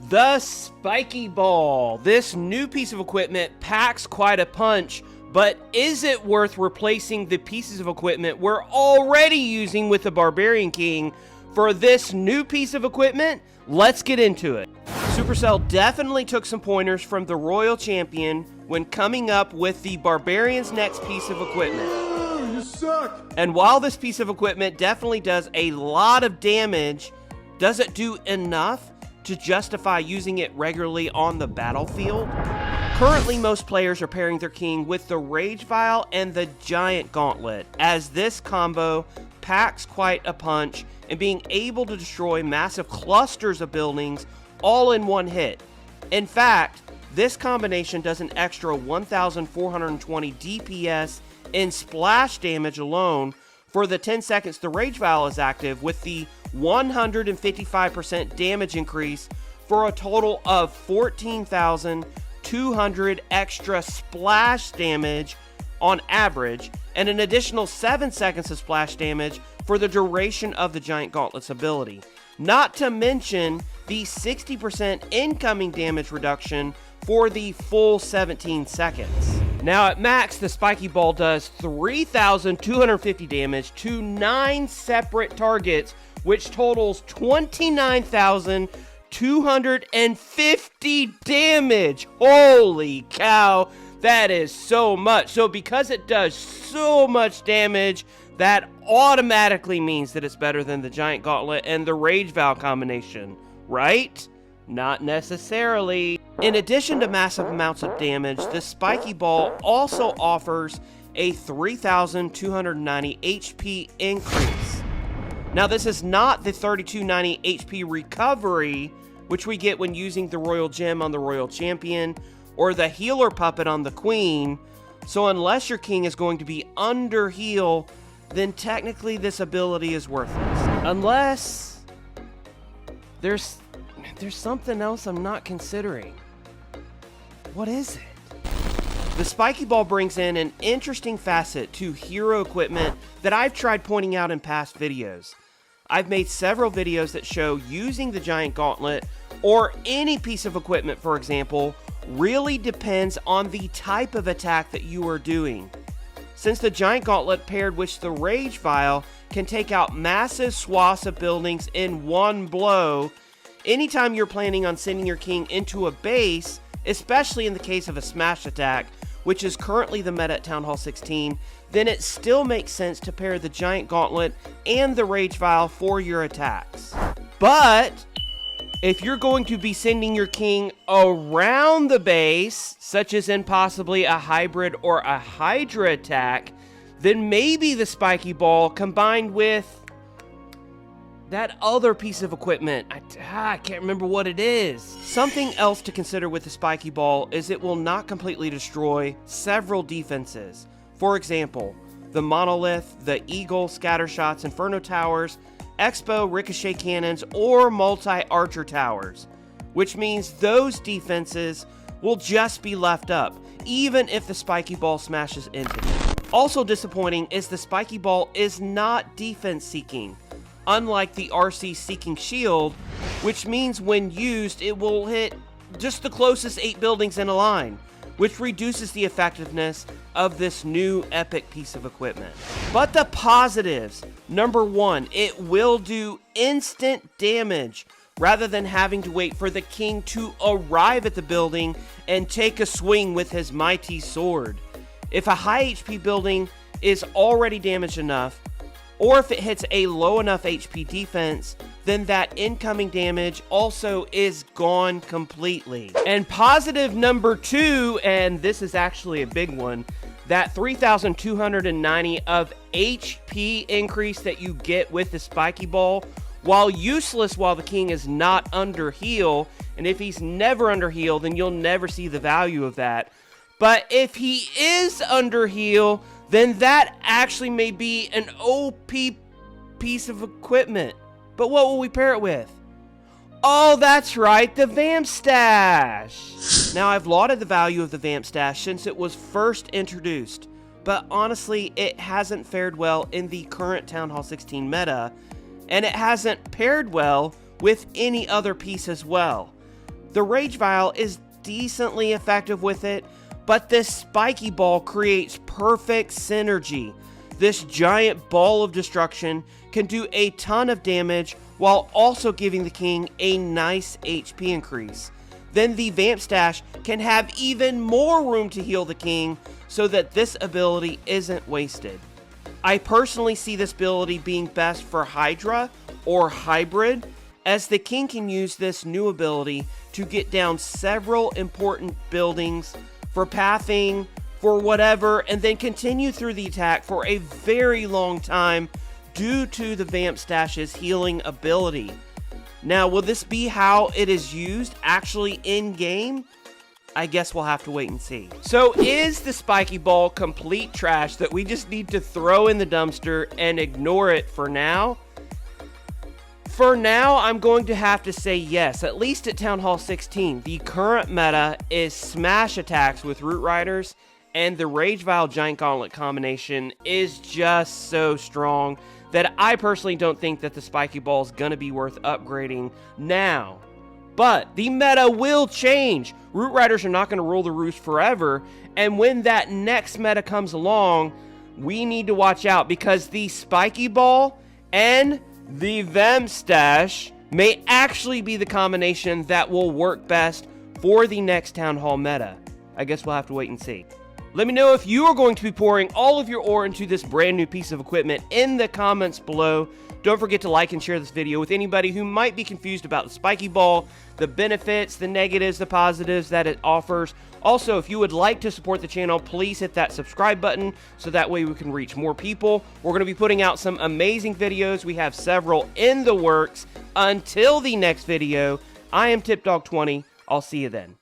The Spiky Ball. This new piece of equipment packs quite a punch, but is it worth replacing the pieces of equipment we're already using with the Barbarian King for this new piece of equipment? Let's get into it. Supercell definitely took some pointers from the Royal Champion when coming up with the Barbarian's next piece of equipment. You suck! And while this piece of equipment definitely does a lot of damage, does it do enough to justify using it regularly on the battlefield? Currently, most players are pairing their king with the Rage Vial and the Giant Gauntlet, as this combo packs quite a punch and being able to destroy massive clusters of buildings all in one hit. In fact, this combination does an extra 1,420 DPS in splash damage alone for the 10 seconds the Rage Vial is active, with the 155% damage increase for a total of 14,200 extra splash damage on average, and an additional 7 seconds of splash damage for the duration of the Giant Gauntlet's ability. Not to mention the 60% incoming damage reduction for the full 17 seconds. Now at max, the Spiky Ball does 3,250 damage to 9 separate targets, which totals 29,250 damage. Holy cow, that is so much. So because it does so much damage, that automatically means that it's better than the Giant Gauntlet and the Rage Vial combination, right? Not necessarily. In addition to massive amounts of damage, the Spiky Ball also offers a 3,290 HP increase. Now, this is not the 3,290 HP recovery, which we get when using the Royal Gem on the Royal Champion or the Healer Puppet on the Queen. So unless your king is going to be under heal, then technically this ability is worthless. Unless there's something else I'm not considering. What is it? The Spiky Ball brings in an interesting facet to hero equipment that I've tried pointing out in past videos. I've made several videos that show using the Giant Gauntlet or any piece of equipment, for example, really depends on the type of attack that you are doing. Since the Giant Gauntlet paired with the Rage Vial can take out massive swaths of buildings in one blow, anytime you're planning on sending your king into a base, especially in the case of a smash attack, which is currently the meta at Town Hall 16, then it still makes sense to pair the Giant Gauntlet and the Rage Vial for your attacks. But if you're going to be sending your king around the base, such as in possibly a hybrid or a Hydra attack, then maybe the Spiky Ball combined with that other piece of equipment, I can't remember what it is. Something else to consider with the Spiky Ball is it will not completely destroy several defenses. For example, the Monolith, the Eagle, Scatter Shots, Inferno Towers, Expo, Ricochet Cannons, or Multi-Archer Towers, which means those defenses will just be left up, even if the Spiky Ball smashes into them. Also disappointing is the Spiky Ball is not defense seeking, unlike the RC Seeking Shield, which means when used, it will hit just the closest 8 buildings in a line, which reduces the effectiveness of this new epic piece of equipment. But the positives: number one, it will do instant damage rather than having to wait for the king to arrive at the building and take a swing with his mighty sword. If a high HP building is already damaged enough, or if it hits a low enough HP defense, then that incoming damage also is gone completely. And positive number two, and this is actually a big one, that 3,290 of HP increase that you get with the Spiky Ball, while useless while the king is not under heal, and if he's never under heal, then you'll never see the value of that. But if he is under heal, then that actually may be an OP piece of equipment. But what will we pair it with? Oh, that's right, the Vampstache! Now, I've lauded the value of the Vampstache since it was first introduced, but honestly, it hasn't fared well in the current Town Hall 16 meta, and it hasn't paired well with any other piece as well. The Rage Vial is decently effective with it, but this Spiky Ball creates perfect synergy. This giant ball of destruction can do a ton of damage while also giving the king a nice HP increase. Then the Vampstache can have even more room to heal the king so that this ability isn't wasted. I personally see this ability being best for Hydra or Hybrid, as the king can use this new ability to get down several important buildings for pathing, for whatever, and then continue through the attack for a very long time due to the Vampstache's healing ability. Now, will this be how it is used actually in-game? I guess we'll have to wait and see. So is the Spiky Ball complete trash that we just need to throw in the dumpster and ignore it for now? For now, I'm going to have to say yes, at least at Town Hall 16. The current meta is smash attacks with Root Riders, and the Rage Vial Giant Gauntlet combination is just so strong that I personally don't think that the Spiky Ball is going to be worth upgrading now. But the meta will change. Root Riders are not going to rule the roost forever, and when that next meta comes along, we need to watch out, because the Spiky Ball and the Vampstache may actually be the combination that will work best for the next Town Hall meta. I guess we'll have to wait and see. Let me know if you are going to be pouring all of your ore into this brand new piece of equipment in the comments below. Don't forget to like and share this video with anybody who might be confused about the Spiky Ball, the benefits, the negatives, the positives that it offers. Also, if you would like to support the channel, please hit that subscribe button so that way we can reach more people. We're going to be putting out some amazing videos. We have several in the works. Until the next video, I am TipDog20. I'll see you then.